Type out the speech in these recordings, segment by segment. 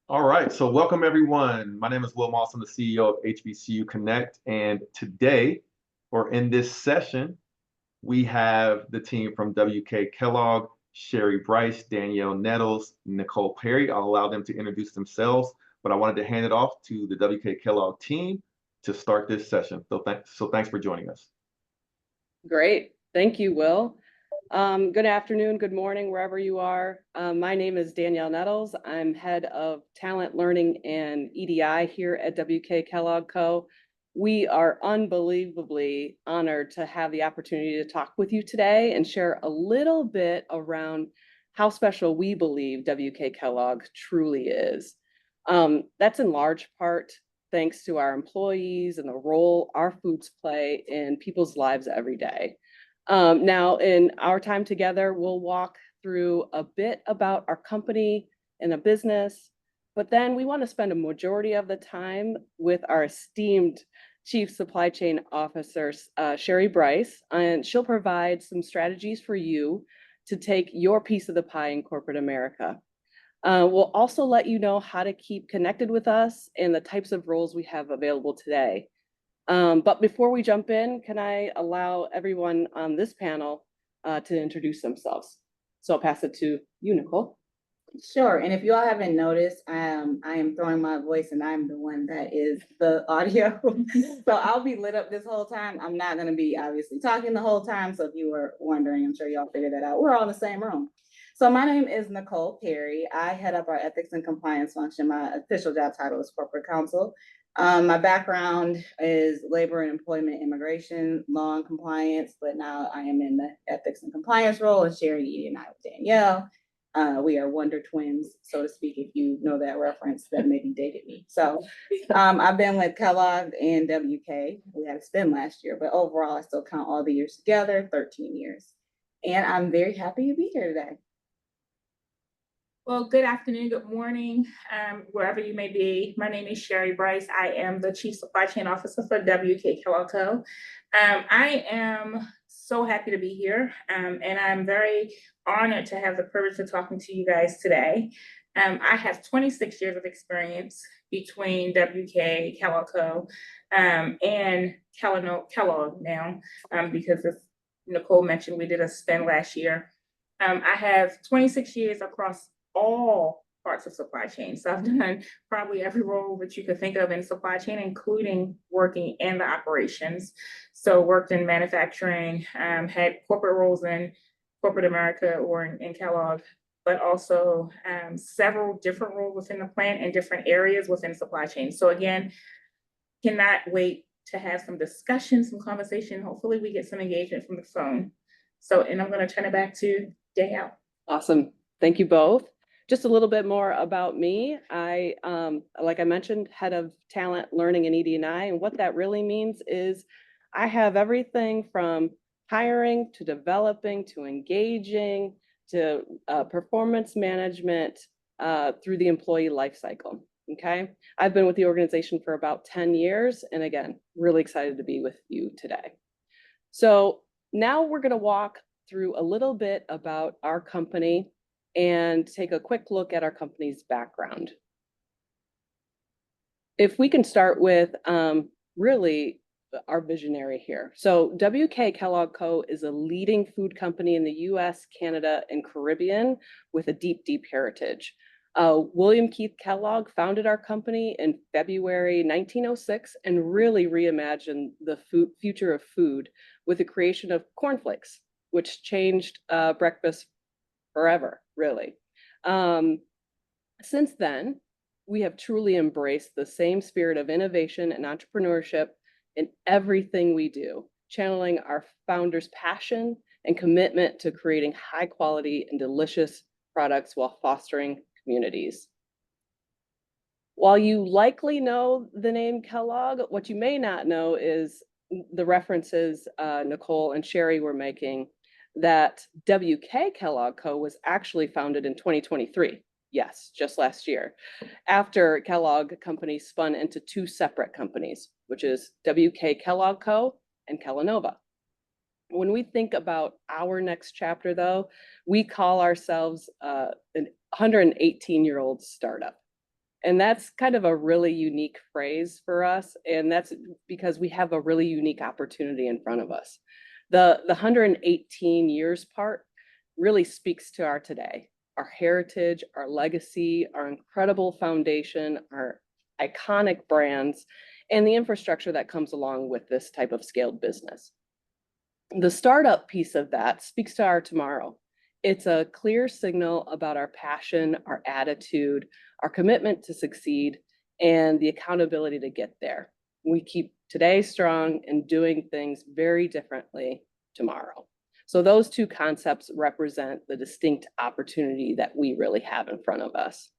All right, so welcome everyone. My name is Will Moss. I'm the CEO of HBCU Connect, and today, or in this session, we have the team from WK Kellogg, Sherry Brice, Danielle Nettles, Nicole Perry. I'll allow them to introduce themselves, but I wanted to hand it off to the WK Kellogg team to start this session. So thanks for joining us. Great. Thank you, Will. Good afternoon, good morning, wherever you are. My name is Danielle Nettles. I'm head of talent learning and EDI here at WK Kellogg Co. We are unbelievably honored to have the opportunity to talk with you today and share a little bit around how special we believe WK Kellogg truly is. That's in large part thanks to our employees and the role our foods play in people's lives every day. Now, in our time together, we'll walk through a bit about our company and a business, but then we want to spend a majority of the time with our esteemed Chief Supply Chain Officer, Sherry Brice, and she'll provide some strategies for you to take your piece of the pie in corporate America. We'll also let you know how to keep connected with us and the types of roles we have available today. But before we jump in, can I allow everyone on this panel to introduce themselves? So I'll pass it to you, Nicole. Sure. And if you all haven't noticed, I am throwing my voice and I'm the one that is the audio. So I'll be lit up this whole time. I'm not going to be obviously talking the whole time. So if you were wondering, I'm sure y'all figured that out. We're all in the same room. So my name is Nicole Perry. I head up our ethics and compliance function. My official job title is corporate counsel. My background is labor and employment immigration, law and compliance, but now I am in the ethics and compliance role and sharing ED and I with Danielle. We are Wonder Twins, so to speak, if you know that reference, that maybe dated me. So I've been with Kellogg and WK. We had a spin last year, but overall, I still count all the years together, 13 years. And I'm very happy to be here today. Well, good afternoon, good morning, wherever you may be. My name is Sherry Brice. I am the Chief Supply Chain Officer for WK Kellogg Co. I am so happy to be here, and I'm very honored to have the privilege of talking to you guys today. I have 26 years of experience between WK Kellogg Co. And Kellogg now, because as Nicole mentioned, we did a spin last year. I have 26 years across all parts of supply chain. So I've done probably every role that you could think of in supply chain, including working in the operations. So worked in manufacturing, had corporate roles in corporate America or in Kellogg, but also several different roles within the plant and different areas within supply chain. So again, cannot wait to have some discussion, some conversation. Hopefully we get some engagement from the phone. So, and I'm going to turn it back to Danielle. Awesome. Thank you both. Just a little bit more about me. I, like I mentioned, head of talent learning and ED&I, and what that really means is I have everything from hiring to developing to engaging to performance management through the employee life cycle. Okay, I've been with the organization for about 10 years, and again, really excited to be with you today. So now we're going to walk through a little bit about our company and take a quick look at our company's background. If we can start with really our visionary here. So WK Kellogg Co. is a leading food company in the US, Canada, and Caribbean with a deep, deep heritage. William Keith Kellogg founded our company in February 1906 and really reimagined the future of food with the creation of cornflakes, which changed breakfast forever, really. Since then, we have truly embraced the same spirit of innovation and entrepreneurship in everything we do, channeling our founders' passion and commitment to creating high quality and delicious products while fostering communities. While you likely know the name Kellogg, what you may not know is the references Nicole and Sherry were making, that WK Kellogg Co. was actually founded in 2023. Yes, just last year, after Kellogg Company spun into two separate companies, which is WK Kellogg Co. and Kellanova. When we think about our next chapter, though, we call ourselves an 118-year-old startup. And that's kind of a really unique phrase for us. And that's because we have a really unique opportunity in front of us. The 118 years part really speaks to our today, our heritage, our legacy, our incredible foundation, our iconic brands, and the infrastructure that comes along with this type of scaled business. The startup piece of that speaks to our tomorrow. It's a clear signal about our passion, our attitude, our commitment to succeed, and the accountability to get there. We keep today strong and doing things very differently tomorrow. So those two concepts represent the distinct opportunity that we really have in front of us.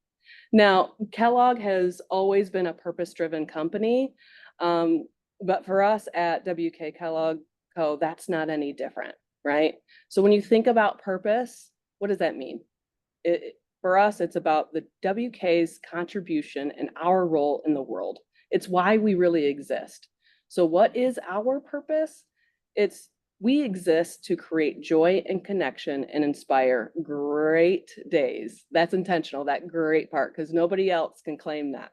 Now, Kellogg has always been a purpose-driven company, but for us at WK Kellogg Co, that's not any different, right? So when you think about purpose, what does that mean? For us, it's about the WK's contribution and our role in the world. It's why we really exist. So what is our purpose? We exist to create joy and connection and inspire great days. That's intentional, that great part, because nobody else can claim that.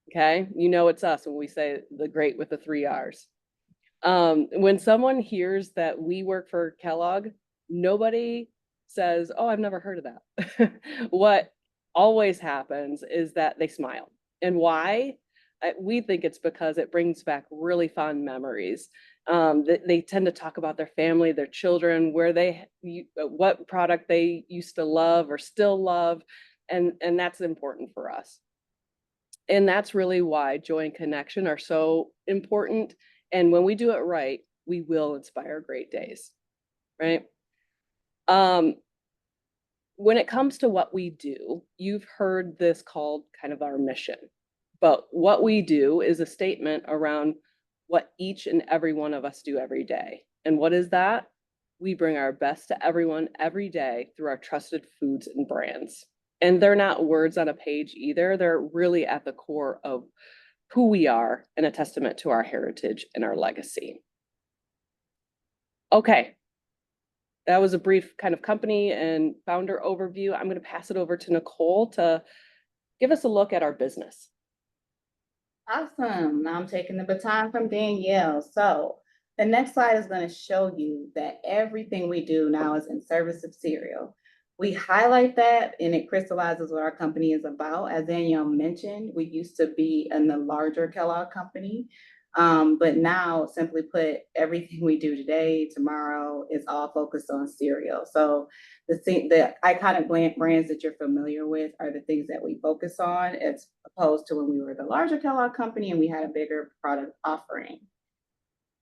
Okay, you know it's us when we say the great with the 3 R's. When someone hears that we work for Kellogg, nobody says, "Oh, I've never heard of that." What always happens is that they smile. And why? We think it's because it brings back really fond memories. They tend to talk about their family, their children, what product they used to love or still love, and that's important for us. And that's really why joy and connection are so important. And when we do it right, we will inspire great days, right? When it comes to what we do, you've heard this called kind of our mission. But what we do is a statement around what each and every one of us do every day. And what is that? We bring our best to everyone every day through our trusted foods and brands. And they're not words on a page either. They're really at the core of who we are and a testament to our heritage and our legacy. Okay, that was a brief kind of company and founder overview. I'm going to pass it over to Nicole to give us a look at our business. Awesome. Now I'm taking the baton from Danielle. So the next slide is going to show you that everything we do now is in service of cereal. We highlight that and it crystallizes what our company is about. As Danielle mentioned, we used to be in the larger Kellogg company, but now, simply put, everything we do today, tomorrow, is all focused on cereal. So the iconic brands that you're familiar with are the things that we focus on, as opposed to when we were the larger Kellogg company and we had a bigger product offering.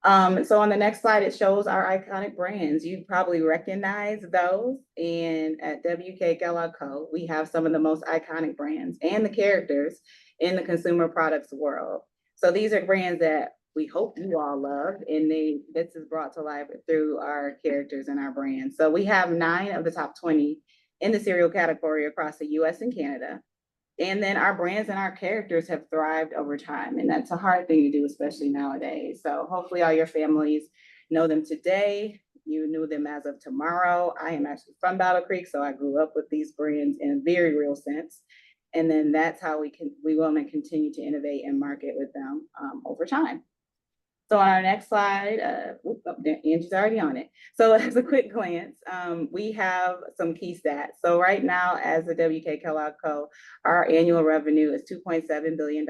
So on the next slide, it shows our iconic brands. You probably recognize those. And at WK Kellogg Co, we have some of the most iconic brands and the characters in the consumer products world. So these are brands that we hope you all love, and this is brought to life through our characters and our brands. So we have 9 of the top 20 in the cereal category across the US and Canada. And then our brands and our characters have thrived over time. And that's a hard thing to do, especially nowadays. So hopefully all your families know them today. You knew them as of tomorrow. I am actually from Battle Creek, so I grew up with these brands in a very real sense. And then that's how we want to continue to innovate and market with them over time. So on our next slide, Angie's already on it. So as a quick glance, we have some key stats. So right now, as the WK Kellogg Co, our annual revenue is $2.7 billion.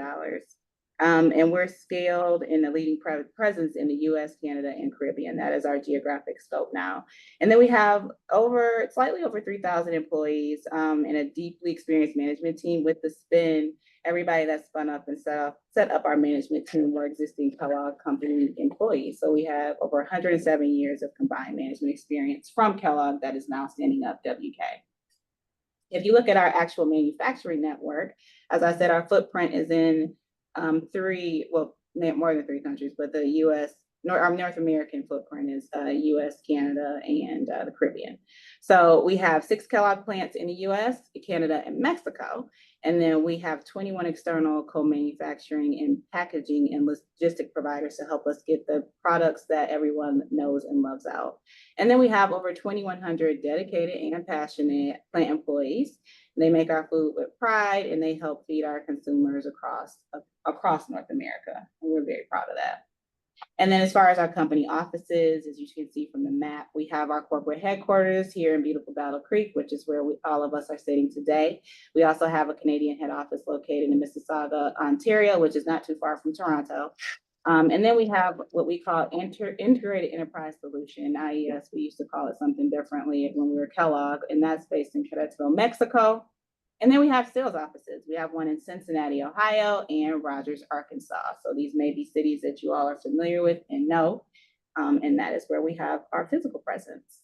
And we're scaled in a leading presence in the US, Canada, and Caribbean. That is our geographic scope now. And then we have slightly over 3,000 employees and a deeply experienced management team. With the spin, everybody that spun up and set up our management team were existing Kellogg company employees. So we have over 107 years of combined management experience from Kellogg that is now standing up WK. If you look at our actual manufacturing network, as I said, our footprint is in more than 3 countries, but the US, our North American footprint is US, Canada, and the Caribbean. So we have 6 Kellogg plants in the US, Canada, and Mexico. And then we have 21 external co-manufacturing and packaging and logistic providers to help us get the products that everyone knows and loves out. And then we have over 2,100 dedicated and passionate plant employees. They make our food with pride, and they help feed our consumers across North America. And we're very proud of that. And then as far as our company offices, as you can see from the map, we have our corporate headquarters here in beautiful Battle Creek, which is where all of us are sitting today. We also have a Canadian head office located in Mississauga, Ontario, which is not too far from Toronto. And then we have what we call Integrated Enterprise Solution, IES. We used to call it something differently when we were Kellogg, and that's based in Querétaro, Mexico. And then we have sales offices. We have one in Cincinnati, Ohio, and Rogers, Arkansas. So these may be cities that you all are familiar with and know, and that is where we have our physical presence.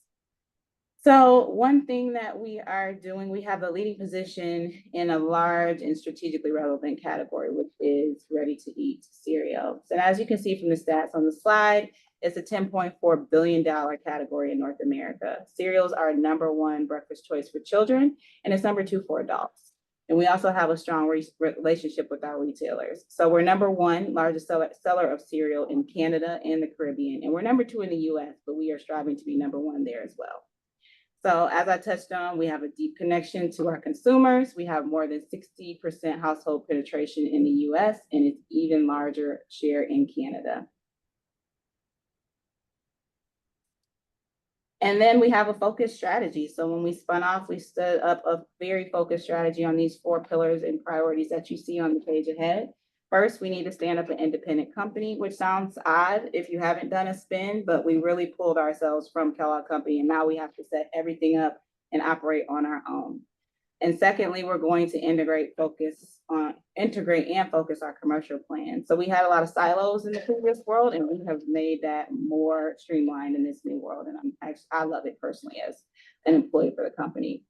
So one thing that we are doing, we have a leading position in a large and strategically relevant category, which is ready-to-eat cereal. So as you can see from the stats on the slide, it's a $10.4 billion category in North America. Cereals are #1 breakfast choice for children, and it's #2 for adults. And we also have a strong relationship with our retailers. So we're #1 largest seller of cereal in Canada and the Caribbean, and we're #2 in the US, but we are striving to be #1 there as well. So as I touched on, we have a deep connection to our consumers. We have more than 60% household penetration in the US, and it's even larger share in Canada. And then we have a focused strategy. So when we spun off, we stood up a very focused strategy on these 4 pillars and priorities that you see on the page ahead. First, we need to stand up an independent company, which sounds odd if you haven't done a spin, but we really pulled ourselves from Kellogg Company, and now we have to set everything up and operate on our own. And secondly, we're going to integrate and focus our commercial plan. So we had a lot of silos in the previous world, and we have made that more streamlined in this new world. And I love it personally as an employee for the company.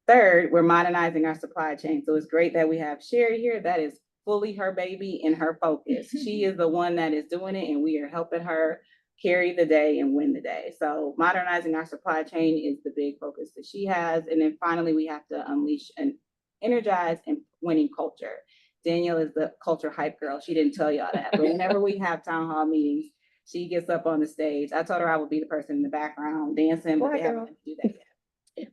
Third, we're modernizing our supply chain. So it's great that we have Sherry here. That is fully her baby and her focus. She is the one that is doing it, and we are helping her carry the day and win the day. So modernizing our supply chain is the big focus that she has. And then finally, we have to unleash an energized and winning culture. Danielle is the culture hype girl. She didn't tell y'all that, but whenever we have town hall meetings, she gets up on the stage. I told her I would be the person in the background dancing, but they haven't let me do that yet.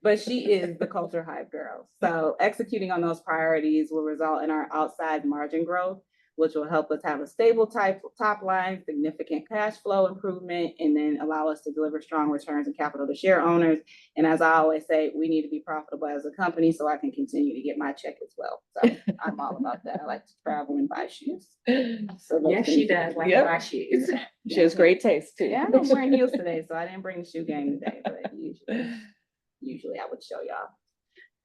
But she is the culture hype girl. So executing on those priorities will result in our outside margin growth, which will help us have a stable top line, significant cash flow improvement, and then allow us to deliver strong returns and capital to share owners. And as I always say, we need to be profitable as a company so I can continue to get my check as well. So I'm all about that. I like to travel and buy shoes. So Yes, she does like to buy shoes. She has great taste too. Yeah, I'm wearing heels today, so I didn't bring the shoe game today, but usually I would show y'all.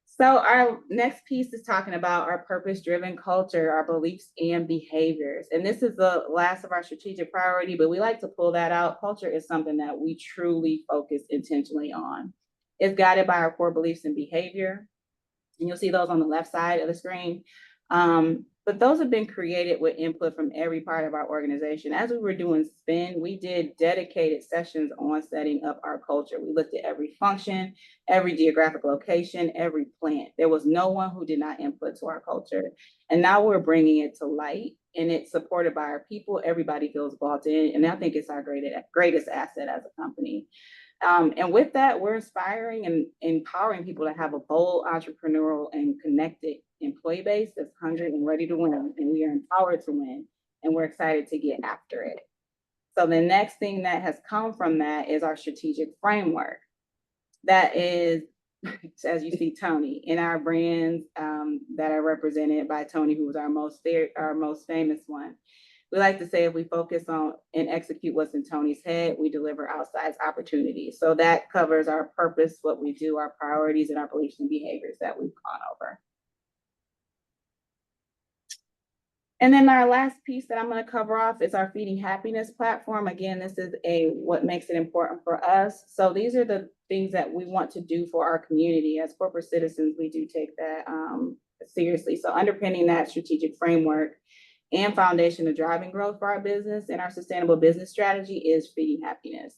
So our next piece is talking about our purpose-driven culture, our beliefs and behaviors. And this is the last of our strategic priority, but we like to pull that out. Culture is something that we truly focus intentionally on. It's guided by our core beliefs and behavior. And you'll see those on the left side of the screen. But those have been created with input from every part of our organization. As we were doing spin, we did dedicated sessions on setting up our culture. We looked at every function, every geographic location, every plant. There was no one who did not input to our culture. And now we're bringing it to light, and it's supported by our people. Everybody feels bought in, and I think it's our greatest asset as a company. And with that, we're inspiring and empowering people to have a bold, entrepreneurial, and connected employee base that's hungry and ready to win. And we are empowered to win, and we're excited to get after it. So the next thing that has come from that is our strategic framework. That is, as you see, Tony, in our brands that are represented by Tony, who was our most famous one. We like to say if we focus on and execute what's in Tony's head, we deliver outsized opportunities. So that covers our purpose, what we do, our priorities, and our beliefs and behaviors that we've gone over. And then our last piece that I'm going to cover off is our Feeding Happiness platform. Again, this is what makes it important for us. So these are the things that we want to do for our community. As corporate citizens, we do take that seriously. So underpinning that strategic framework and foundation of driving growth for our business and our sustainable business strategy is Feeding Happiness.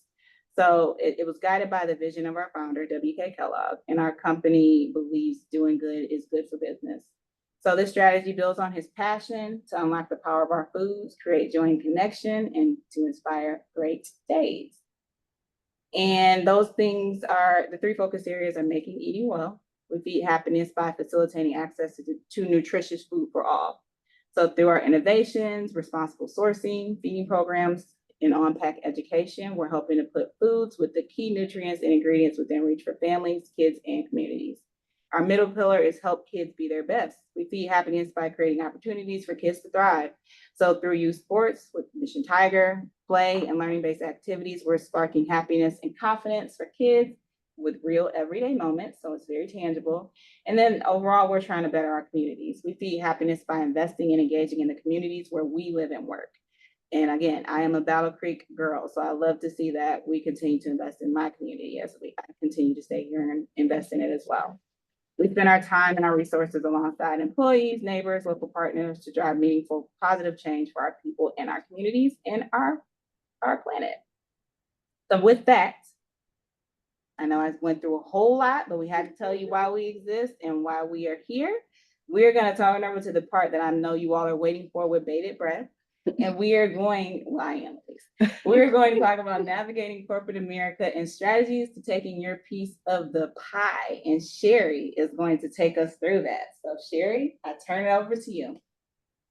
So it was guided by the vision of our founder, W.K. Kellogg, and our company believes doing good is good for business. So this strategy builds on his passion to unlock the power of our foods, create joy and connection, and to inspire great days. And those things are the 3 focus areas are making eating well, We feed happiness by facilitating access to nutritious food for all. So through our innovations, responsible sourcing, feeding programs, and on-pack education, we're helping to put foods with the key nutrients and ingredients within reach for families, kids, and communities. Our middle pillar is help kids be their best. We feed happiness by creating opportunities for kids to thrive. So through youth sports with Mission Tiger, play, and learning-based activities, we're sparking happiness and confidence for kids with real everyday moments. So it's very tangible. And then overall, we're trying to better our communities. We feed happiness by investing and engaging in the communities where we live and work. And again, I am a Battle Creek girl, so I love to see that we continue to invest in my community as I continue to stay here and invest in it as well. We spend our time and our resources alongside employees, neighbors, local partners to drive meaningful, positive change for our people and our communities and our planet. So with that, I know I went through a whole lot, but we had to tell you why we exist and why we are here. We're going to turn over to the part that I know you all are waiting for with bated breath. And we are going, well, I am at least. We're going to talk about navigating corporate America and strategies to taking your piece of the pie. And Sherry is going to take us through that. So Sherry, I turn it over to you.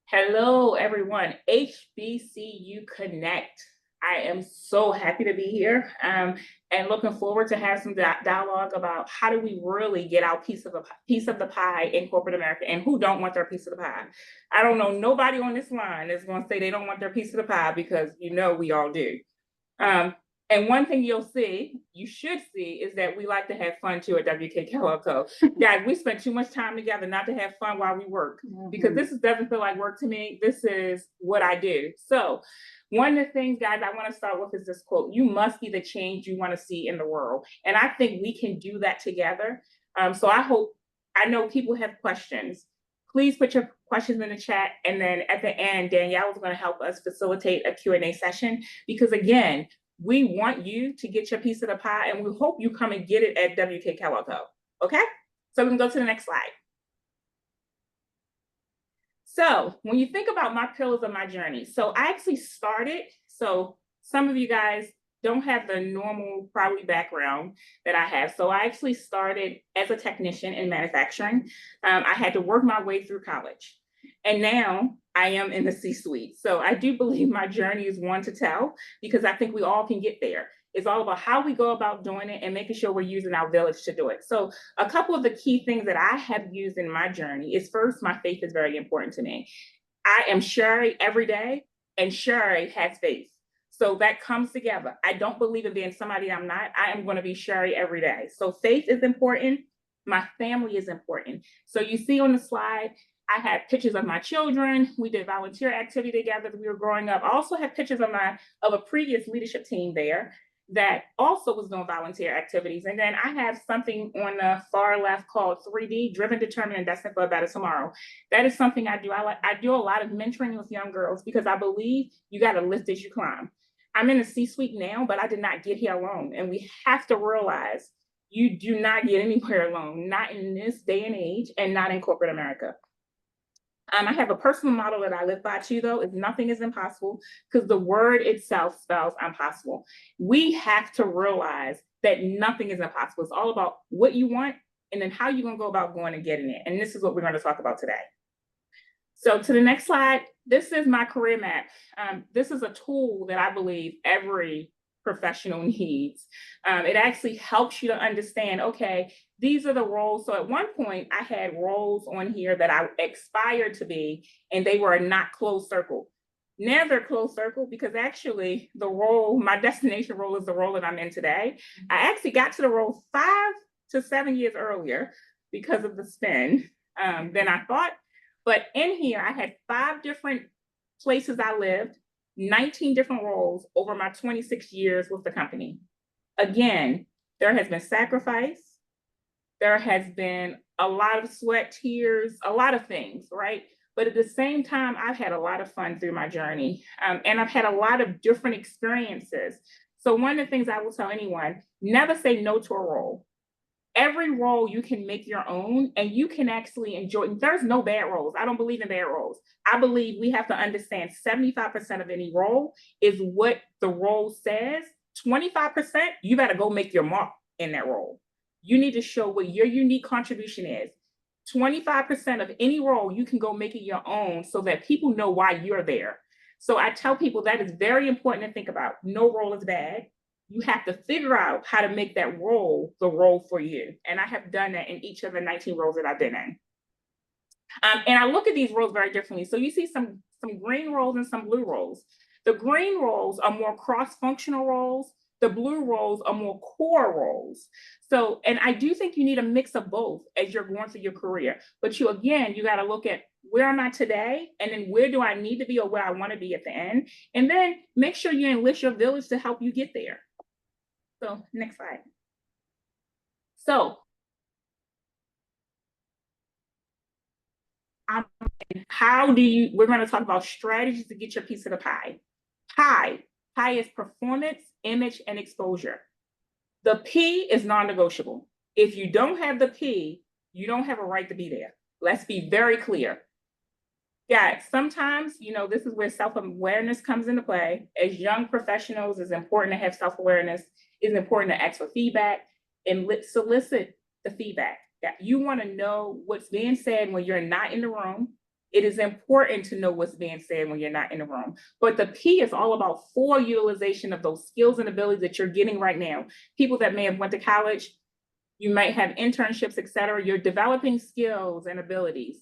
Hello, everyone. HBCU Connect. I am so happy to be here and looking forward to have some dialogue about how do we really get our piece of the pie in corporate America, and who don't want their piece of the pie. I don't know nobody on this line that's going to say they don't want their piece of the pie, because you know we all do. And one thing you should see, is that we like to have fun too at WK Kellogg Co. Guys, we spend too much time together not to have fun while we work, because this doesn't feel like work to me. This is what I do. So one of the things, guys, I want to start with is this quote: you must be the change you want to see in the world. And I think we can do that together. So I know people have questions. Please put your questions in the chat. And then at the end, Danielle is going to help us facilitate a Q&A session, because again, we want you to get your piece of the pie, and we hope you come and get it at WK Kellogg Co. Okay? So we can go to the next slide. So when you think about my pillars of my journey, so I actually started, so some of you guys don't have the normal probably background that I have. So I actually started as a technician in manufacturing. I had to work my way through college, and now I am in the C-suite. So I do believe my journey is one to tell, because I think we all can get there. It's all about how we go about doing it and making sure we're using our village to do it. So a couple of the key things that I have used in my journey is, first, my faith is very important to me. I am Sherry every day, and Sherry has faith. So that comes together. I don't believe in being somebody I'm not. I am going to be Sherry every day. So faith is important. My family is important. So you see on the slide, I had pictures of my children. We did volunteer activity together as we were growing up. I also have pictures of a previous leadership team there that also was doing volunteer activities. And then I have something on the far left called 3D, Driven, Determined, and Destined for a Better Tomorrow. That is something I do. I do a lot of mentoring with young girls, because I believe you got to lift as you climb. I'm in the C-suite now, but I did not get here alone. And we have to realize you do not get anywhere alone, not in this day and age, and not in corporate America. I have a personal model that I live by too, though, is nothing is impossible, because the word itself spells impossible. We have to realize that nothing is impossible. It's all about what you want, and then how you're going to go about going and getting it. And this is what we're going to talk about today. So to the next slide, this is my career map. This is a tool that I believe every professional needs. It actually helps you to understand, okay, these are the roles. So at one point I had roles on here that I aspired to be, and they were not closed circle. Now they're closed circle, because actually the role, my destination role, is the role that I'm in today. I actually got to the role 5 to 7 years earlier because of the spin than I thought. But in here, I had 5 different places I lived, 19 different roles over my 26 years with the company. Again, there has been sacrifice. There has been a lot of sweat, tears, a lot of things, right? But at the same time, I've had a lot of fun through my journey, and I've had a lot of different experiences. So one of the things I will tell anyone, never say no to a role. Every role you can make your own, and you can actually enjoy. There's no bad roles. I don't believe in bad roles. I believe we have to understand 75% of any role is what the role says. 25%, you better go make your mark in that role. You need to show what your unique contribution is. 25% of any role, you can go make it your own so that people know why you're there. So I tell people that is very important to think about. No role is bad. You have to figure out how to make that role the role for you. And I have done that in each of the 19 roles that I've been in. And I look at these roles very differently. So you see some green roles and some blue roles. The green roles are more cross-functional roles. The blue roles are more core roles. So, and I do think you need a mix of both as you're going through your career. But you got to look at where am I today? And then where do I need to be or where I want to be at the end? And then make sure you enlist your village to help you get there. So next slide. So we're going to talk about strategies to get your piece of the pie. Pie is performance, image, and exposure. The P is non-negotiable. If you don't have the P, you don't have a right to be there. Let's be very clear. Yeah, sometimes, this is where self-awareness comes into play. As young professionals, it's important to have self-awareness. It's important to ask for feedback and solicit the feedback. Yeah, you want to know what's being said when you're not in the room. It is important to know what's being said when you're not in the room. But the P is all about full utilization of those skills and abilities that you're getting right now. People that may have went to college, you might have internships, et cetera. You're developing skills and abilities.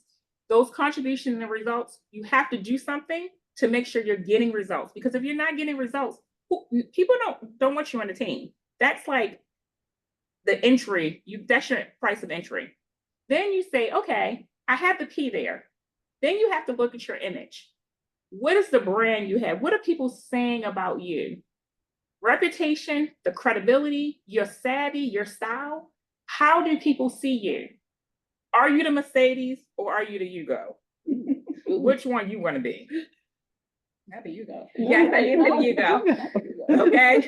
Those contributions and results, you have to do something to make sure you're getting results. Because if you're not getting results, people don't want you on the team. That's like the entry, that's your price of entry. Then you say, okay, I have the P there. Then you have to look at your image. What is the brand you have? What are people saying about you? Reputation, the credibility, your savvy, your style. How do people see you? Are you the Mercedes or are you the Yugo? Which one you want to be? Not the Yugo. Yes, I am the Yugo. Okay.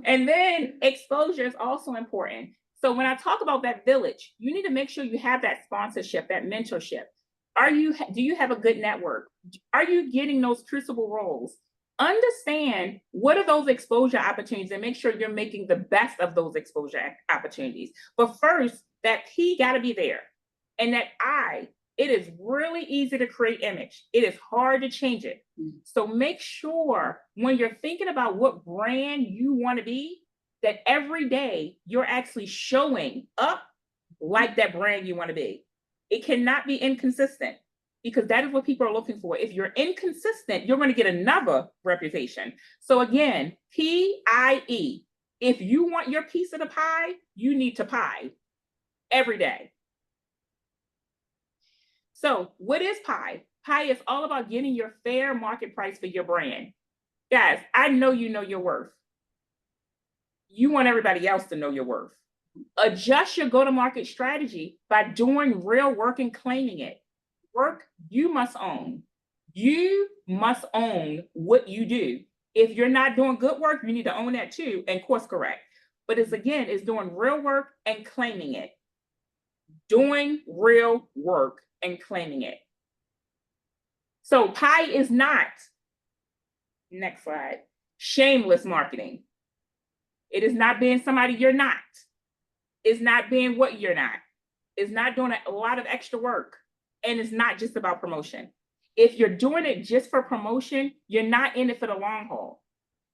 And then exposure is also important. So when I talk about that village, you need to make sure you have that sponsorship, that mentorship. Do you have a good network? Are you getting those crucible roles? Understand what are those exposure opportunities and make sure you're making the best of those exposure opportunities. But first, that P got to be there. And that it is really easy to create image. It is hard to change it. So make sure when you're thinking about what brand you want to be, that every day you're actually showing up like that brand you want to be. It cannot be inconsistent because that is what people are looking for. If you're inconsistent, you're going to get another reputation. So again, P.I.E. If you want your piece of the pie, you need to pie every day. So what is P.I.E? P.I.E is all about getting your fair market price for your brand. Guys, I know you know your worth. You want everybody else to know your worth. Adjust your go-to-market strategy by doing real work and claiming it. Work you must own. You must own what you do. If you're not doing good work, you need to own that too and course correct. But it's doing real work and claiming it. Doing real work and claiming it. So P.I.E is not, next slide, shameless marketing. It is not being somebody you're not. It's not being what you're not. It's not doing a lot of extra work. And it's not just about promotion. If you're doing it just for promotion, you're not in it for the long haul.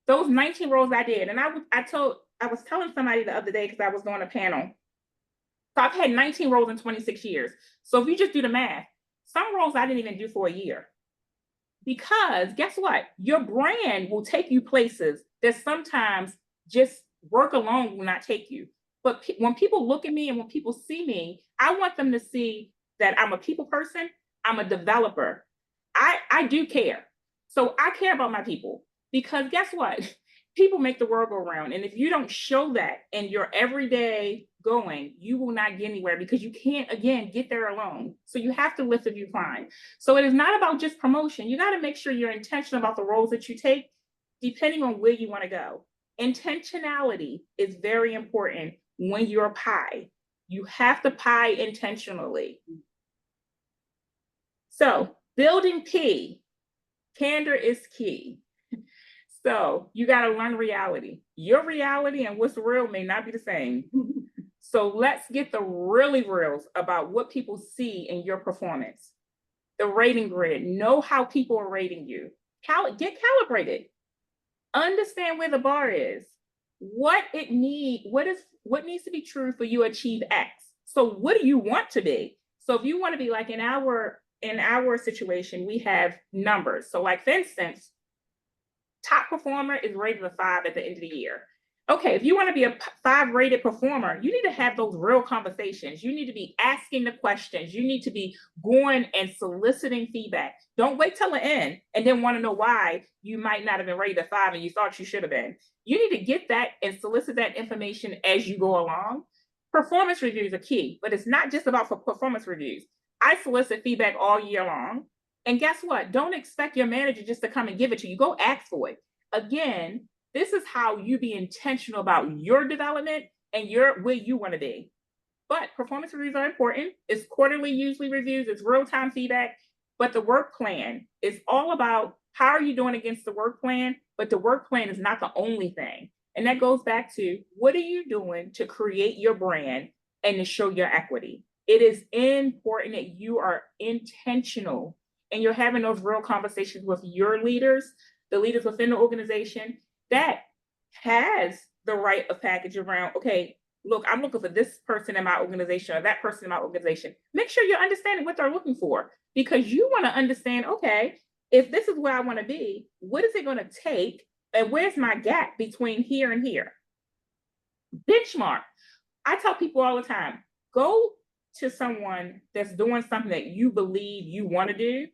Those 19 roles I did, and I was telling somebody the other day because I was doing a panel. So I've had 19 roles in 26 years. So if you just do the math, some roles I didn't even do for a year. Because guess what? Your brand will take you places that sometimes just work alone will not take you. But when people look at me and when people see me, I want them to see that I'm a people person. I'm a developer. I do care. So I care about my people because guess what? People make the world go round. And if you don't show that in your everyday going, you will not get anywhere because you can't, again, get there alone. So you have to lift if you climb. So it is not about just promotion. You got to make sure you're intentional about the roles that you take, depending on where you want to go. Intentionality is very important when you're P.I.E. You have to P.I.E intentionally. So building P, candor is key. So you got to learn reality. Your reality and what's real may not be the same. So let's get the really reals about what people see in your performance. The rating grid, know how people are rating you. Get calibrated. Understand where the bar is. What needs to be true for you to achieve X. So what do you want to be? So if you want to be like in our situation, we have numbers. So like for instance, top performer is rated a 5 at the end of the year. Okay, if you want to be a 5 rated performer, you need to have those real conversations. You need to be asking the questions. You need to be going and soliciting feedback. Don't wait till the end and then want to know why you might not have been rated a 5 and you thought you should have been. You need to get that and solicit that information as you go along. Performance reviews are key, but it's not just about for performance reviews. I solicit feedback all year long. And guess what? Don't expect your manager just to come and give it to you. Go ask for it. Again, this is how you be intentional about your development and where you want to be. But performance reviews are important. It's quarterly, usually reviews. It's real-time feedback. But the work plan is all about how are you doing against the work plan? But the work plan is not the only thing. And that goes back to what are you doing to create your brand and to show your equity? It is important that you are intentional and you're having those real conversations with your leaders, the leaders within the organization that has the right of package around, okay, look, I'm looking for this person in my organization or that person in my organization. Make sure you're understanding what they're looking for because you want to understand, okay, if this is where I want to be, what is it going to take? And where's my gap between here and here? Benchmark. I tell people all the time, go to someone that's doing something that you believe you want to do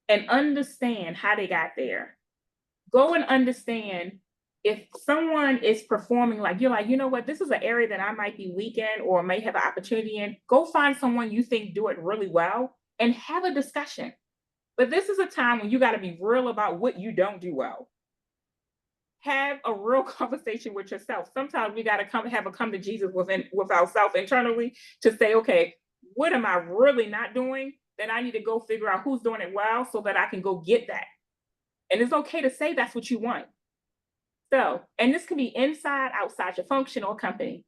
and understand how they got there. Go and understand if someone is performing like you're like, you know what, this is an area that I might be weak in or may have an opportunity in. Go find someone you think do it really well and have a discussion. But this is a time when you got to be real about what you don't do well. Have a real conversation with yourself. Sometimes we got to come to Jesus with ourselves internally to say, okay, what am I really not doing? Then I need to go figure out who's doing it well so that I can go get that. And it's okay to say that's what you want. So, and this can be inside, outside your function or company.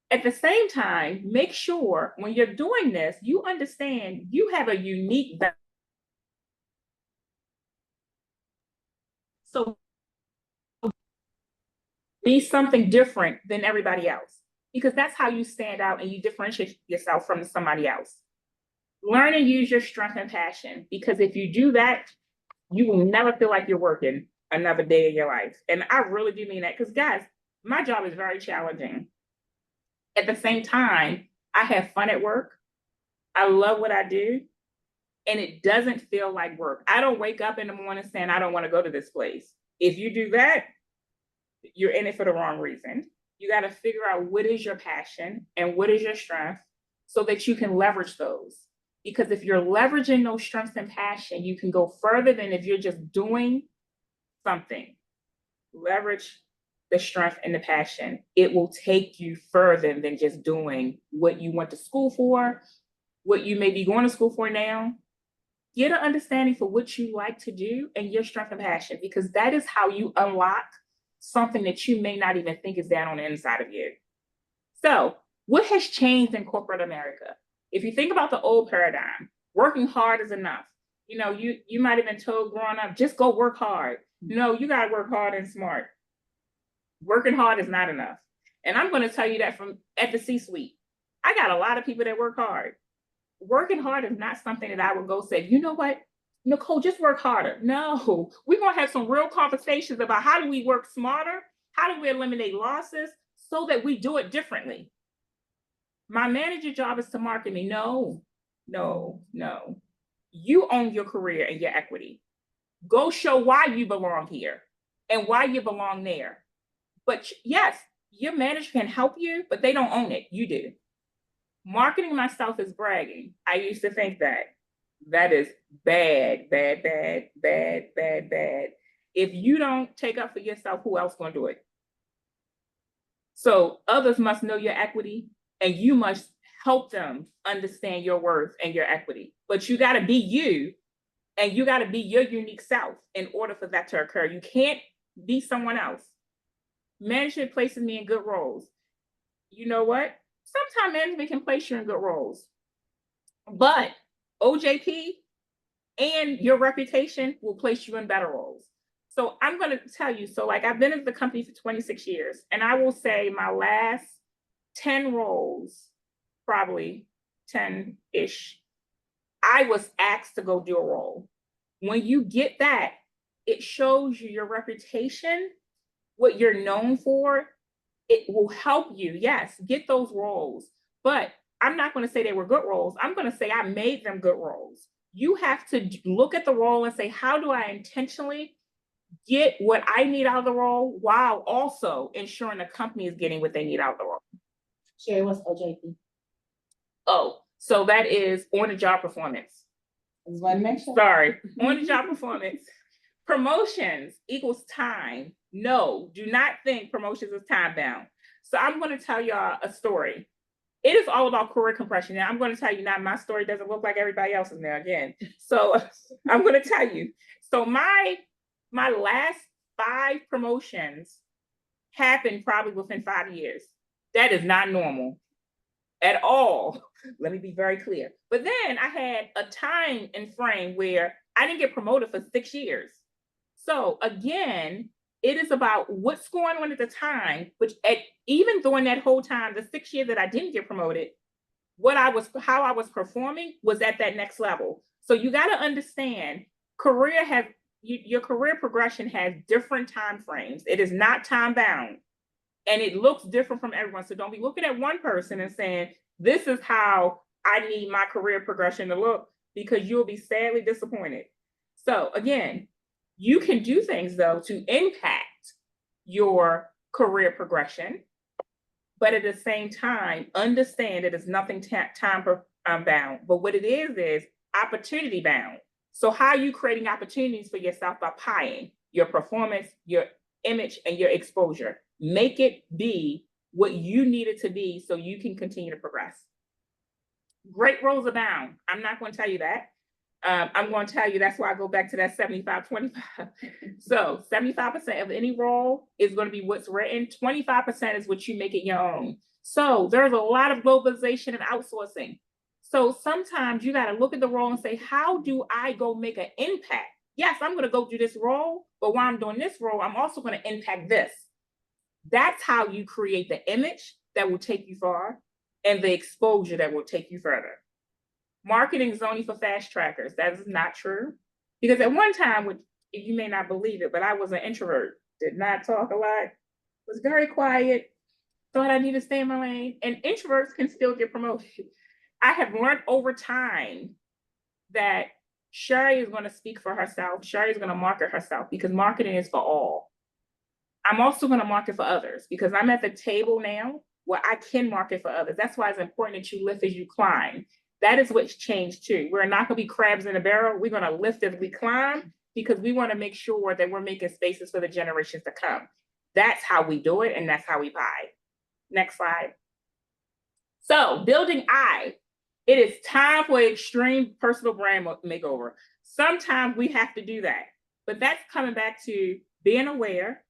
At the same time, make sure when you're doing this, you understand you have a unique value. So be something different than everybody else, because that's how you stand out and you differentiate yourself from somebody else. Learn and use your strength and passion, because if you do that, you will never feel like you're working another day of your life. And I really do mean that, because guys, my job is very challenging. At the same time, I have fun at work. I love what I do. And it doesn't feel like work. I don't wake up in the morning saying, I don't want to go to this place. If you do that, you're in it for the wrong reason. You got to figure out what is your passion and what is your strength so that you can leverage those. Because if you're leveraging those strengths and passion, you can go further than if you're just doing something. Leverage the strength and the passion. It will take you further than just doing what you went to school for, what you may be going to school for now. Get an understanding for what you like to do and your strength and passion, because that is how you unlock something that you may not even think is down on the inside of you. So what has changed in corporate America? If you think about the old paradigm, working hard is enough. You know, you might have been told growing up, just go work hard. No, you got to work hard and smart. Working hard is not enough. And I'm going to tell you that from at the C-suite. I got a lot of people that work hard. Working hard is not something that I would go say, you know what, Nicole, just work harder. No, we're going to have some real conversations about how do we work smarter? How do we eliminate losses so that we do it differently? My manager job is to market me. No. You own your career and your equity. Go show why you belong here and why you belong there. But yes, your manager can help you, but they don't own it. You do. Marketing myself is bragging. I used to think that is bad. If you don't take up for yourself, who else gonna do it? So others must know your equity and you must help them understand your worth and your equity. But you gotta be you and you gotta be your unique self in order for that to occur. You can't be someone else. Management places me in good roles. You know what? sometimes management can place you in good roles, but OJP and your reputation will place you in better roles. So I'm going to tell you, so like I've been at the company for 26 years, and I will say my last 10 roles, probably 10-ish, I was asked to go do a role. When you get that, it shows you your reputation, what you're known for. It will help you, yes, get those roles. But I'm not going to say they were good roles. I'm going to say I made them good roles. You have to look at the role and say, how do I intentionally get what I need out of the role while also ensuring the company is getting what they need out of the role? Sherry, what's OJP? Oh, so that is on the job performance. Just want to make sure. Sorry, on the job performance. Promotions equals time. No, do not think promotions is time bound. So I'm going to tell y'all a story. It is all about career compression. Now I'm going to tell you now, my story doesn't look like everybody else's now again. So I'm going to tell you. So my last 5 promotions happened probably within 5 years. That is not normal at all. Let me be very clear. But then I had a time and frame where I didn't get promoted for 6 years. So again, it is about what's going on at the time, which even during that whole time, the 6 years that I didn't get promoted, how I was performing was at that next level. So you got to understand, your career progression has different time frames. It is not time bound, and it looks different from everyone. So don't be looking at one person and saying, this is how I need my career progression to look, because you'll be sadly disappointed. So again, you can do things though to impact your career progression, but at the same time, understand that it's nothing time bound. But what it is opportunity bound. So how are you creating opportunities for yourself? By P.I.E your performance, your image, and your exposure. Make it be what you need it to be so you can continue to progress. Great roles abound. I'm not going to tell you that. I'm going to tell you, that's why I go back to that 75-25. So 75% of any role is going to be what's written. 25% is what you make it your own. So there's a lot of globalization and outsourcing. So sometimes you got to look at the role and say, how do I go make an impact? Yes, I'm going to go do this role, but while I'm doing this role, I'm also going to impact this. That's how you create the image that will take you far and the exposure that will take you further. Marketing is only for fast trackers. That is not true. Because at one time, you may not believe it, but I was an introvert, did not talk a lot, was very quiet, thought I needed to stay in my lane. And introverts can still get promoted. I have learned over time that Sherry is going to speak for herself. Sherry is going to market herself, because marketing is for all. I'm also going to market for others, because I'm at the table now where I can market for others. That's why it's important that you lift as you climb. That is what's changed too. We're not going to be crabs in a barrel. We're going to lift as we climb, because we want to make sure that we're making spaces for the generations to come. That's how we do it, and that's how we buy. Next slide. So building I. It is time for extreme personal brand makeover. Sometimes we have to do that, but that's coming back to being aware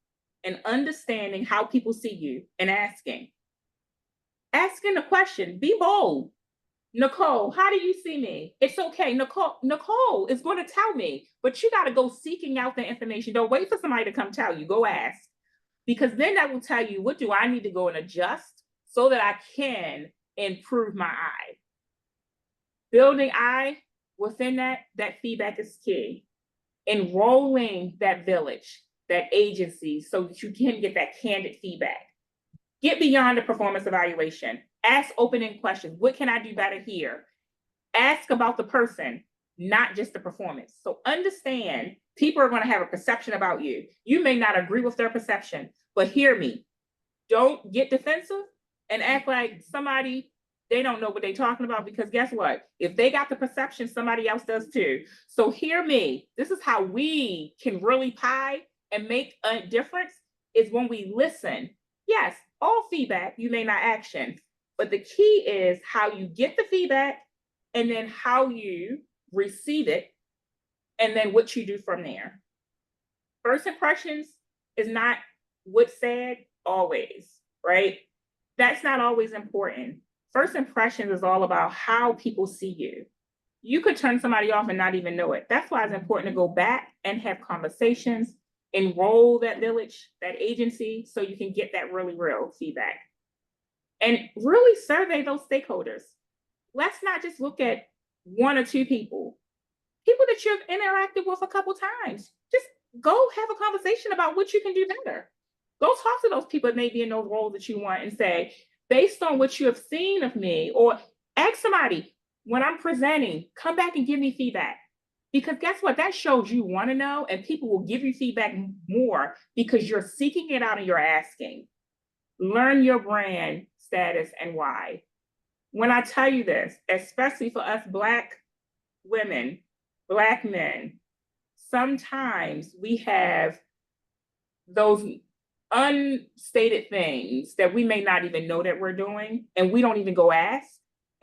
and understanding how people see you and asking the question. Be bold. Nicole, how do you see me? It's okay. Nicole is going to tell me, but you got to go seeking out the information. Don't wait for somebody to come tell you. Go ask, because then that will tell you, what do I need to go and adjust so that I can improve my I. Building I, within that feedback is key. Enrolling that village, that agency, so that you can get that candid feedback. Get beyond the performance evaluation. Ask open-ended questions. What can I do better here? Ask about the person, not just the performance. So understand, people are going to have a perception about you. You may not agree with their perception, but hear me. Don't get defensive and act like somebody, they don't know what they're talking about, because guess what? If they got the perception, somebody else does too. So hear me. This is how we can really P.I.E and make a difference, is when we listen. Yes, all feedback you may not action, but the key is how you get the feedback, and then how you receive it, and then what you do from there. First impressions is not what's said always, right? That's not always important. First impressions is all about how people see you. You could turn somebody off and not even know it. That's why it's important to go back and have conversations, enroll that village, that agency, so you can get that really real feedback. And really survey those stakeholders. Let's not just look at one or two people that you've interacted with a couple times. Just go have a conversation about what you can do better. Go talk to those people that may be in those roles that you want and say, based on what you have seen of me, or ask somebody, when I'm presenting, come back and give me feedback. Because guess what? That shows you want to know, and people will give you feedback more because you're seeking it out and you're asking. Learn your brand status and why. When I tell you this, especially for us Black women, Black men, sometimes we have those unstated things that we may not even know that we're doing, and we don't even go ask.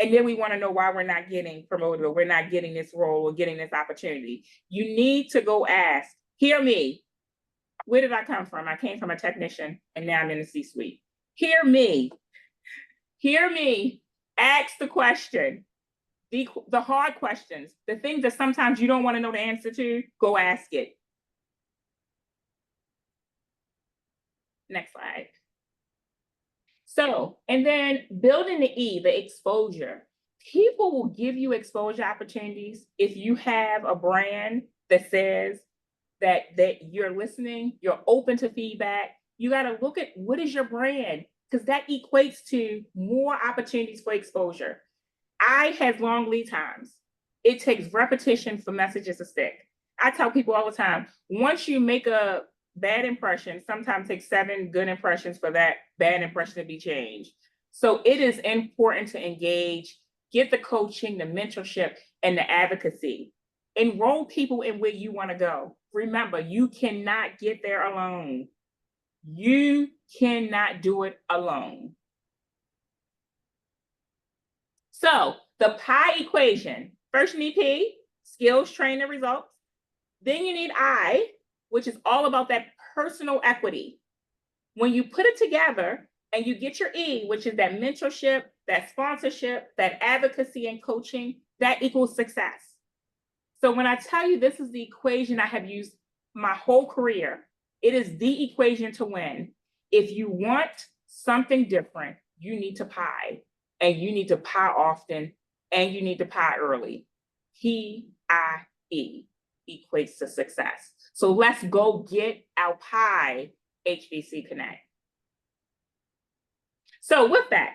And then we want to know why we're not getting promoted, or we're not getting this role, or getting this opportunity. You need to go ask. Hear me. Where did I come from? I came from a technician, and now I'm in the C-suite. Hear me. Hear me. Ask the question. The hard questions, the things that sometimes you don't want to know the answer to, go ask it. Next slide. So, and then building the E, the exposure. People will give you exposure opportunities if you have a brand that says that you're listening, you're open to feedback. You got to look at what is your brand, because that equates to more opportunities for exposure. I have long lead times. It takes repetition for messages to stick. I tell people all the time, once you make a bad impression, sometimes it takes 7 good impressions for that bad impression to be changed. So it is important to engage, get the coaching, the mentorship, and the advocacy. Enroll people in where you want to go. Remember, you cannot get there alone. You cannot do it alone. So the P.I.E equation, first you need P, skills, training, results. Then you need I, which is all about that personal equity. When you put it together and you get your E, which is that mentorship, that sponsorship, that advocacy and coaching, that equals success. So when I tell you this is the equation I have used my whole career, it is the equation to win. If you want something different, you need to P.I.E, and you need to P.I.E often, and you need to P.I.E early. P.I.E equates to success. So let's go get our P.I.E HBC Connect. So with that,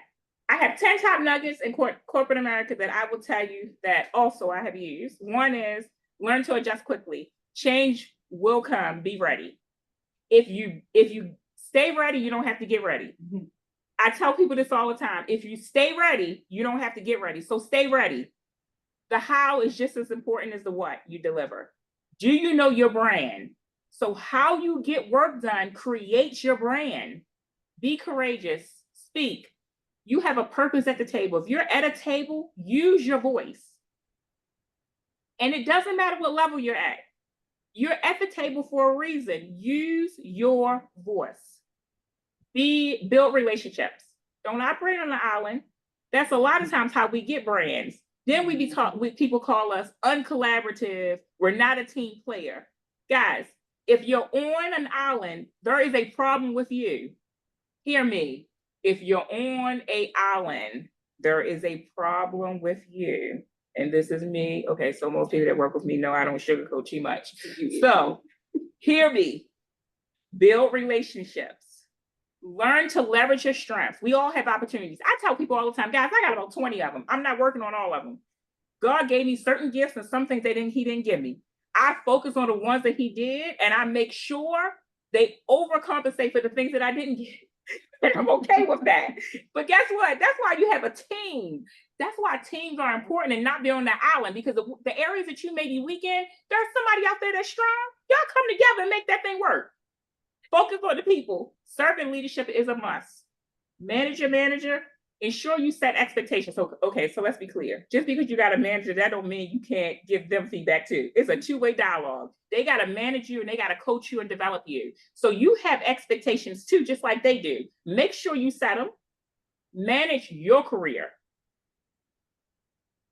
I have 10 top nuggets in corporate America that I will tell you that also I have used. One is learn to adjust quickly. Change will come, be ready. If you stay ready, you don't have to get ready. I tell people this all the time. If you stay ready, you don't have to get ready. So stay ready. The how is just as important as the what you deliver. Do you know your brand? So how you get work done creates your brand. Be courageous. Speak. You have a purpose at the table. If you're at a table, use your voice. And it doesn't matter what level you're at. You're at the table for a reason. Use your voice. Build relationships. Don't operate on an island. That's a lot of times how we get brands. Then we be taught, people call us uncollaborative. We're not a team player. Guys, if you're on an island, there is a problem with you. Hear me. If you're on an island, there is a problem with you. And this is me. Okay, so most people that work with me know I don't sugarcoat too much. So hear me. Build relationships. Learn to leverage your strengths. We all have opportunities. I tell people all the time, guys, I got about 20 of them. I'm not working on all of them. God gave me certain gifts and some things he didn't give me. I focus on the ones that he did, and I make sure they overcompensate for the things that I didn't get. And I'm okay with that. But guess what? That's why you have a team. That's why teams are important and not be on the island, because the areas that you may be weak in, there's somebody out there that's strong. Y'all come together and make that thing work. Focus on the people. Servant leadership is a must. Manage your manager. Ensure you set expectations. So, okay, so let's be clear. Just because you got a manager, that don't mean you can't give them feedback too. It's a two-way dialogue. They got to manage you and they got to coach you and develop you. So you have expectations too, just like they do. Make sure you set them. Manage your career.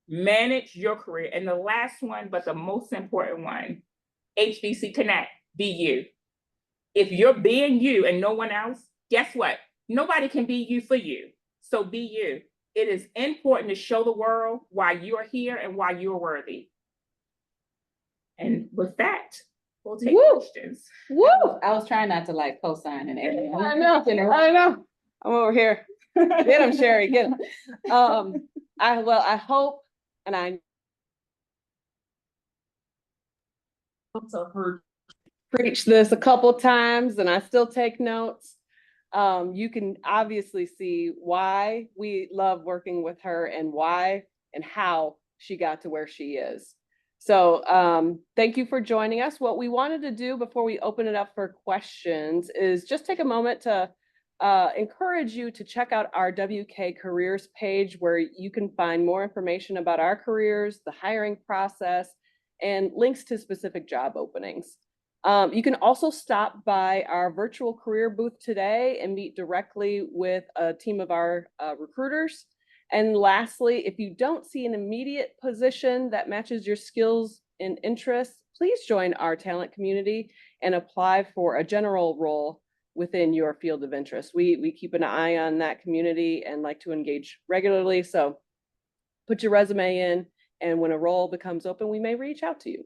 manage your career. And the last one, but the most important one, HBC Connect, be you. If you're being you and no one else, guess what? Nobody can be you for you. So be you. It is important to show the world why you are here and why you're worthy. And with that, we'll take questions. Woo! I was trying not to like co-sign and everything. I know. I'm over here. Get him, Sherry, get him. I hope, and I also heard preach this a couple times, and I still take notes. You can obviously see why we love working with her and why and how she got to where she is. So thank you for joining us. What we wanted to do before we open it up for questions is just take a moment to encourage you to check out our WK Careers page, where you can find more information about our careers, the hiring process, and links to specific job openings. You can also stop by our virtual career booth today and meet directly with a team of our recruiters. And lastly, if you don't see an immediate position that matches your skills and interests, please join our talent community and apply for a general role within your field of interest. We keep an eye on that community and like to engage regularly. So put your resume in, and when a role becomes open, we may reach out to you.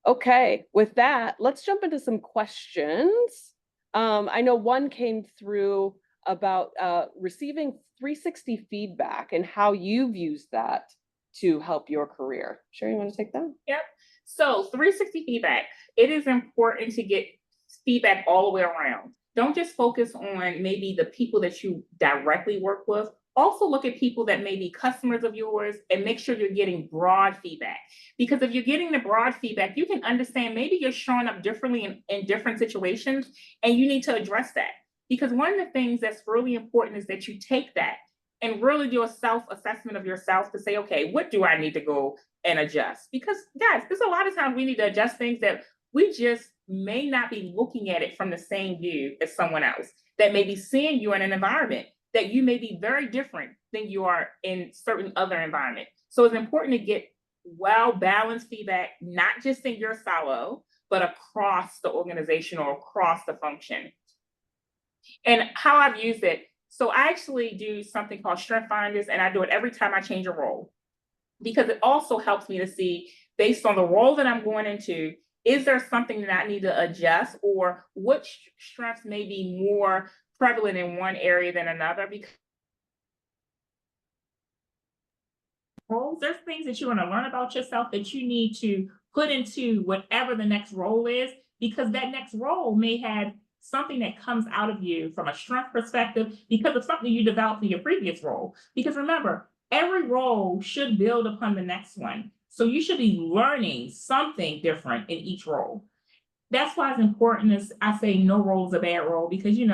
Okay, with that, let's jump into some questions. I know one came through about receiving 360 feedback and how you've used that to help your career. Sherry, you want to take that? Yep. So 360 feedback, it is important to get feedback all the way around. Don't just focus on maybe the people that you directly work with. Also look at people that may be customers of yours and make sure you're getting broad feedback. Because if you're getting the broad feedback, you can understand maybe you're showing up differently in different situations, and you need to address that. Because one of the things that's really important is that you take that and really do a self-assessment of yourself to say, okay, what do I need to go and adjust? Because guys, there's a lot of times we need to adjust things that we just may not be looking at it from the same view as someone else that may be seeing you in an environment that you may be very different than you are in certain other environments. So it's important to get well-balanced feedback, not just in your silo, but across the organization or across the function. And how I've used it, so I actually do something called Strength Finders, and I do it every time I change a role, because it also helps me to see, based on the role that I'm going into, is there something that I need to adjust, or which strengths may be more prevalent in one area than another? Because there's things that you want to learn about yourself that you need to put into whatever the next role is, because that next role may have something that comes out of you from a strength perspective because of something you developed in your previous role. Because remember, every role should build upon the next one. So you should be learning something different in each role. That's why it's important, as I say, no role is a bad role, because you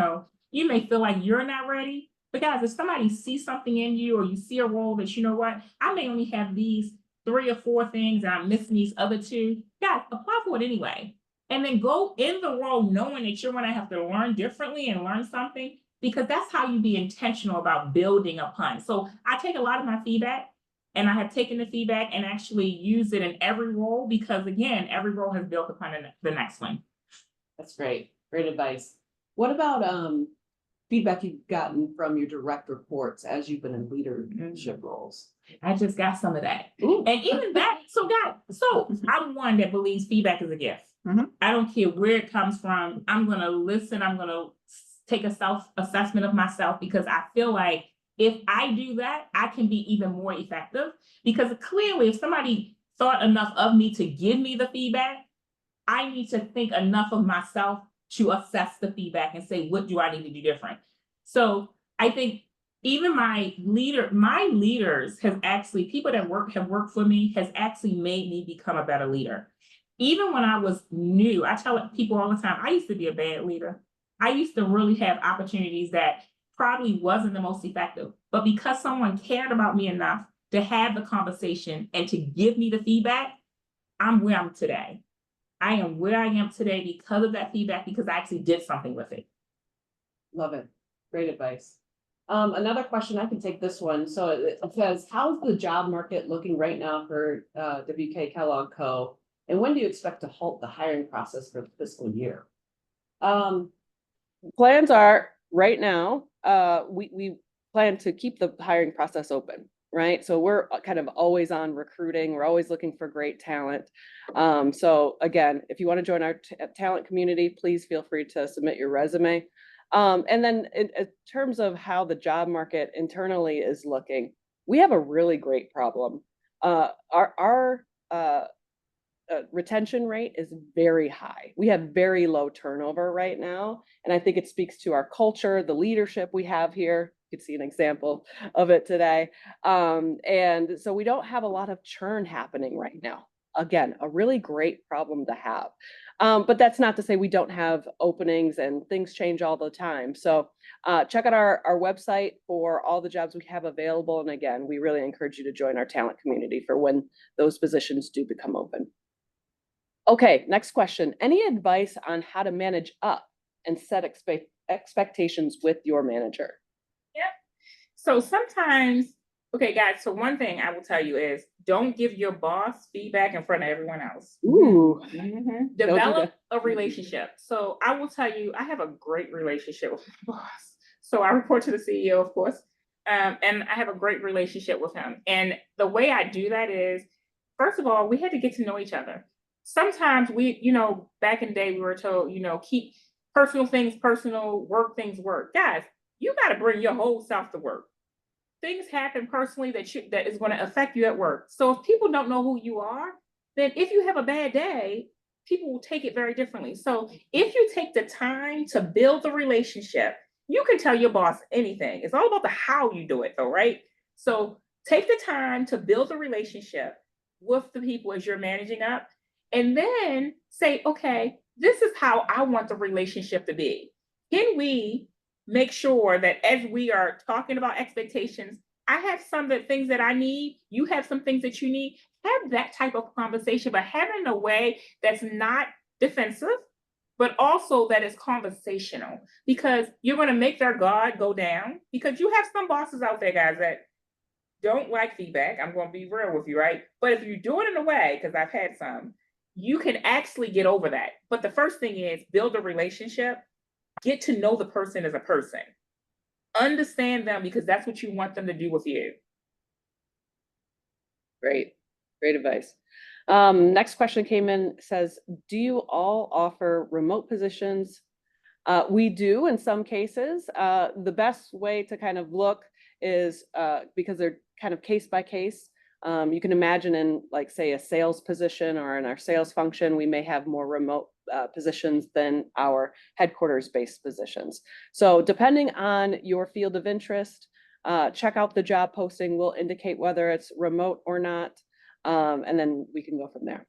may feel like you're not ready. But guys, if somebody sees something in you, or you see a role that, you know what, I may only have these 3 or 4 things and I'm missing these other 2, guys, apply for it anyway. And then go in the role knowing that you're going to have to learn differently and learn something, because that's how you be intentional about building upon. So I take a lot of my feedback, and I have taken the feedback and actually used it in every role, because again, every role has built upon the next one. That's great. Great advice. What about feedback you've gotten from your direct reports as you've been in leadership roles? I just got some of that. Ooh. And even that, so I'm one that believes feedback is a gift. Mhm. I don't care where it comes from. I'm going to listen. I'm going to take a self-assessment of myself, because I feel like if I do that, I can be even more effective. Because clearly, if somebody thought enough of me to give me the feedback, I need to think enough of myself to assess the feedback and say, what do I need to do different? So I think even my leaders have actually, people that have worked for me, has actually made me become a better leader. Even when I was new, I tell people all the time, I used to be a bad leader. I used to really have opportunities that probably wasn't the most effective. But because someone cared about me enough to have the conversation and to give me the feedback, I'm where I'm today. I am where I am today because of that feedback, because I actually did something with it. Love it. Great advice. Another question, I can take this one. So it says, how's the job market looking right now for WK Kellogg Co? And when do you expect to halt the hiring process for the fiscal year? Plans are right now, we plan to keep the hiring process open, right? So we're kind of always on recruiting. We're always looking for great talent. So again, if you want to join our talent community, please feel free to submit your resume. And then in terms of how the job market internally is looking, we have a really great problem. Our retention rate is very high. We have very low turnover right now. And I think it speaks to our culture, the leadership we have here. You can see an example of it today. And so we don't have a lot of churn happening right now. Again, a really great problem to have. But that's not to say we don't have openings, and things change all the time. So check out our website for all the jobs we have available. And again, we really encourage you to join our talent community for when those positions do become open. Okay, next question. Any advice on how to manage up and set expectations with your manager? Yep. So sometimes, okay, guys, so one thing I will tell you is don't give your boss feedback in front of everyone else. Ooh. Develop a relationship. So I will tell you, I have a great relationship with my boss. So I report to the CEO, of course, and I have a great relationship with him. And the way I do that is, first of all, we had to get to know each other. Sometimes we, back in the day, we were told, keep personal things personal, work things work. Guys, you got to bring your whole self to work. Things happen personally that is going to affect you at work. So if people don't know who you are, then if you have a bad day, people will take it very differently. So if you take the time to build the relationship, you can tell your boss anything. It's all about the how you do it, though, right? So take the time to build a relationship with the people as you're managing up, and then say, okay, this is how I want the relationship to be. Can we make sure that as we are talking about expectations, I have some of the things that I need, you have some things that you need, have that type of conversation, but have it in a way that's not defensive, but also that is conversational, because you're going to make their guard go down, because you have some bosses out there, guys, that don't like feedback. I'm going to be real with you, right? But if you do it in a way, because I've had some, you can actually get over that. But the first thing is build a relationship, get to know the person as a person, understand them, because that's what you want them to do with you. Great advice. Next question came in, says, do you all offer remote positions? We do in some cases. The best way to kind of look is because they're kind of case by case. You can imagine in, like, say, a sales position or in our sales function, we may have more remote positions than our headquarters-based positions. So depending on your field of interest, check out the job posting. We'll indicate whether it's remote or not, and then we can go from there.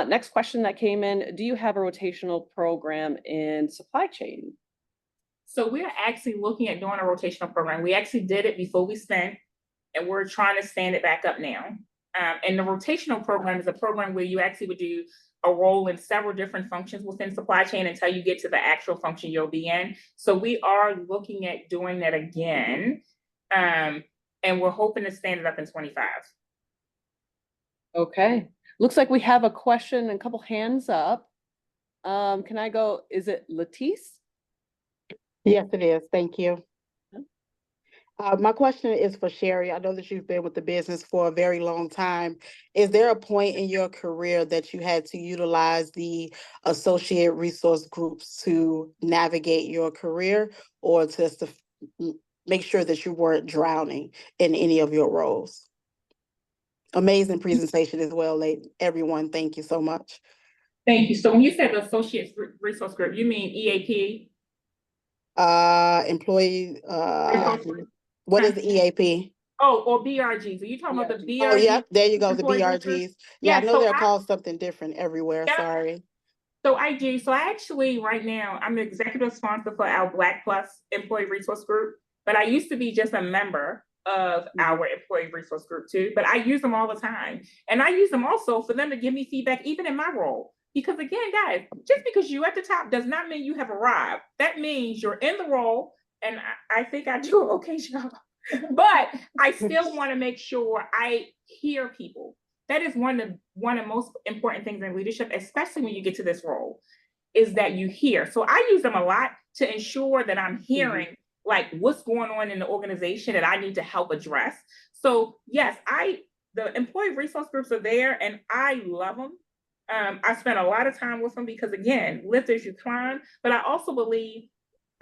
Next question that came in, do you have a rotational program in supply chain? So we're actually looking at doing a rotational program. We actually did it before we spent, and we're trying to stand it back up now. And the rotational program is a program where you actually would do a role in several different functions within supply chain until you get to the actual function you'll be in. So we are looking at doing that again. And we're hoping to stand it up in 25. Okay. Looks like we have a question and a couple hands up. Can I go, is it Latisse? Yes, it is. Thank you. My question is for Sherry. I know that you've been with the business for a very long time. Is there a point in your career that you had to utilize the associate resource groups to navigate your career, or just to make sure that you weren't drowning in any of your roles? Amazing presentation as well, everyone. Thank you so much. Thank you. So when you said the associate resource group, you mean EAP? Employee, what is the EAP? Oh, or BRGs. Are you talking about the BRGs? Oh, yeah, there you go, the employee BRGs. resource? Yeah, I Yeah, know so they're called something different everywhere, Yeah. sorry. So I do. So I actually, right now, I'm the executive sponsor for our Black Plus employee resource group, but I used to be just a member of our employee resource group too, but I use them all the time. And I use them also for them to give me feedback, even in my role. Because again, guys, just because you're at the top does not mean you have arrived. That means you're in the role and I think I do an okay job, but I still want to make sure I hear people. That is one of the most important things in leadership, especially when you get to this role, is that you hear. So I use them a lot to ensure that I'm hearing like what's going on in the organization that I need to help address. So yes, the employee resource groups are there and I love them. I spent a lot of time with them because again, lift as you climb, but I also believe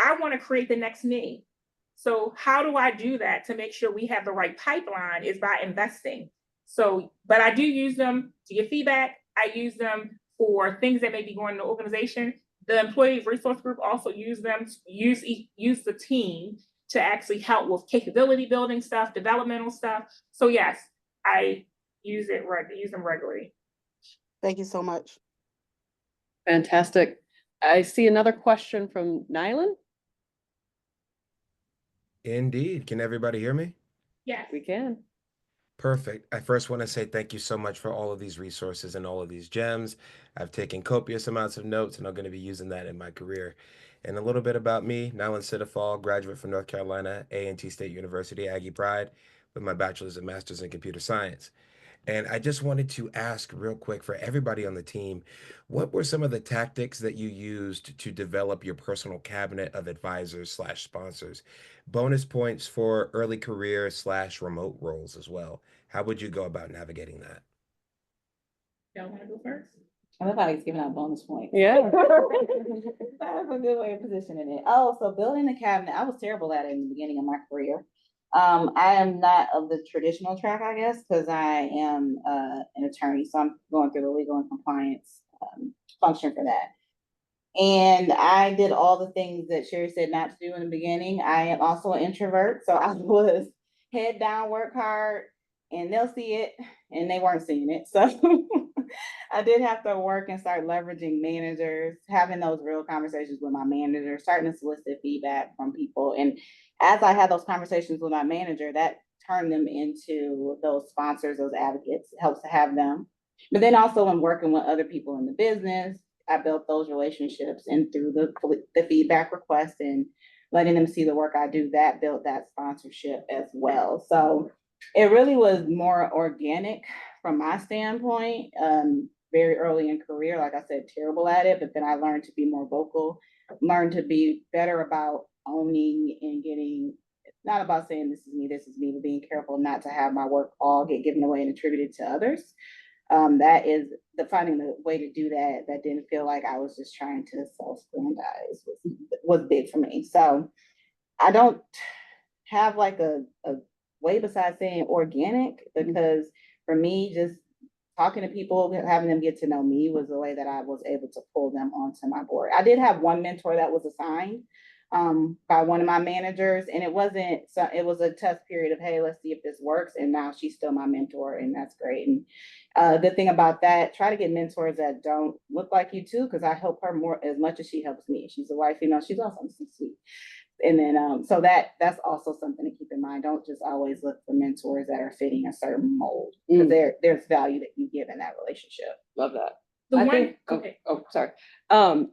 I want to create the next me. So how do I do that to make sure we have the right pipeline is by investing. So, but I do use them to get feedback. I use them for things that may be going in the organization. The employee resource group also use them to use the team to actually help with capability building stuff, developmental stuff. So yes, I use them regularly. Thank you so much. Fantastic. I see another question from Nylan. Indeed. Can everybody hear me? Yes. We can. Perfect. I first want to say thank you so much for all of these resources and all of these gems. I've taken copious amounts of notes and I'm going to be using that in my career. And a little bit about me, Nylan Sidafal, graduate from North Carolina, A&T State University, Aggie Pride, with my bachelor's and master's in computer science. And I just wanted to ask real quick for everybody on the team, what were some of the tactics that you used to develop your personal cabinet of advisors / sponsors? Bonus points for early career / remote roles as well. How would you go about navigating that? Y'all want to go first? I love how he's giving out bonus points. Yeah. That's a good way of positioning it. Oh, so building a cabinet, I was terrible at it in the beginning of my career. I am not of the traditional track, I guess, because I am an attorney, so I'm going through the legal and compliance function for that. And I did all the things that Sherry said not to do in the beginning. I am also an introvert, so I was head down, work hard, and they'll see it, and they weren't seeing it. So I did have to work and start leveraging managers, having those real conversations with my manager, starting to solicit feedback from people. And as I had those conversations with my manager, that turned them into those sponsors, those advocates. It helps to have them. But then also in working with other people in the business, I built those relationships, and through the feedback request and letting them see the work I do, that built that sponsorship as well. So it really was more organic from my standpoint. Very early in career, like I said, terrible at it, but then I learned to be more vocal, learned to be better about owning and getting, not about saying this is me, but being careful not to have my work all get given away and attributed to others. That is finding the way to do that didn't feel like I was just trying to self-aggrandize was big for me. So I don't have like a way besides saying organic, because for me, just talking to people, having them get to know me was the way that I was able to pull them onto my board. I did have one mentor that was assigned by one of my managers, and it was a test period of, hey, let's see if this works. And now she's still my mentor, and that's great. And the thing about that, try to get mentors that don't look like you too, because I help her more as much as she helps me. She's a wife, she's awesome, she's sweet. And then, so that's also something to keep in mind. Don't just always look for mentors that are fitting a certain mold, because there's value that you give in that relationship. Love that. Sorry.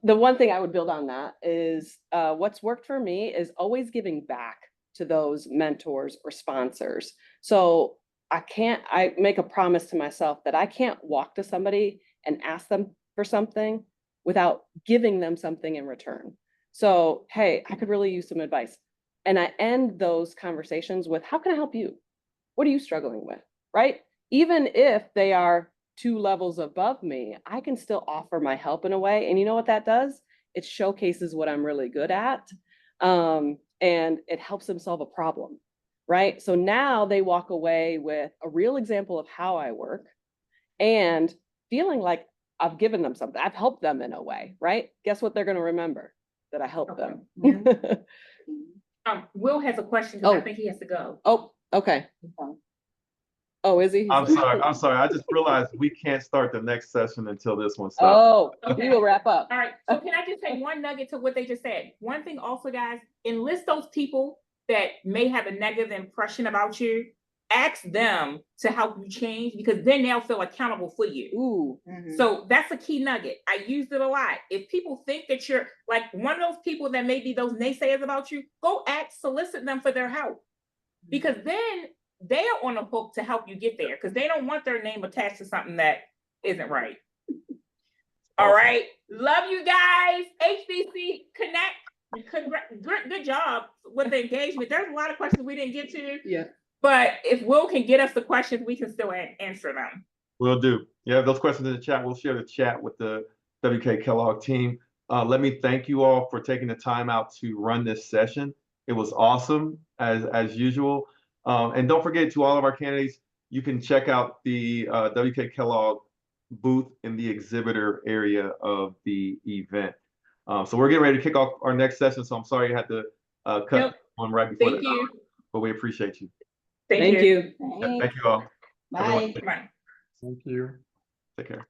The one thing I would build on that is what's worked for me is always giving back to those mentors or sponsors. So I make a promise to myself that I can't walk to somebody and ask them for something without giving them something in return. So, hey, I could really use some advice. And I end those conversations with, how can I help you? What are you struggling with? Right? Even if they are 2 levels above me, I can still offer my help in a way. And you know what that does? It showcases what I'm really good at. And it helps them solve a problem. Right? So now they walk away with a real example of how I work and feeling like I've given them something. I've helped them in a way, right? Guess what they're going to remember? That I helped them. Will has a question because I think he has to go. Oh, okay. Oh, is he? I'm sorry. I just realized we can't start the next session until this one stops. Oh, Okay. we will wrap up. All right. So can I just say one nugget to what they just said? One thing also, guys, enlist those people that may have a negative impression about you ask them to help you change, because then they'll feel accountable for you. Ooh, So that's a key nugget. I used it a lot. If people think that you're like one of those people that may be those naysayers about you, go solicit them for their help. Because then they're on the hook to help you get there, because they don't want their name attached to something that isn't right. All right. Love you guys. HBC Connect. Good job with the engagement. There's a lot of questions we didn't get to. yeah. But if Will can get us the questions, we can still answer them. Will do. Yeah, those questions in the chat. We'll share the chat with the WK Kellogg team. Let me thank you all for taking the time out to run this session. It was awesome as usual. And don't forget, to all of our candidates, you can check out the WK Kellogg booth in the exhibitor area of the event. So we're getting ready to kick off our next session. So I'm sorry you had to cut one right before. Thank you. But we appreciate you. Thank Thank you. you. Thank you all. Bye. Bye. Thank you. Take care.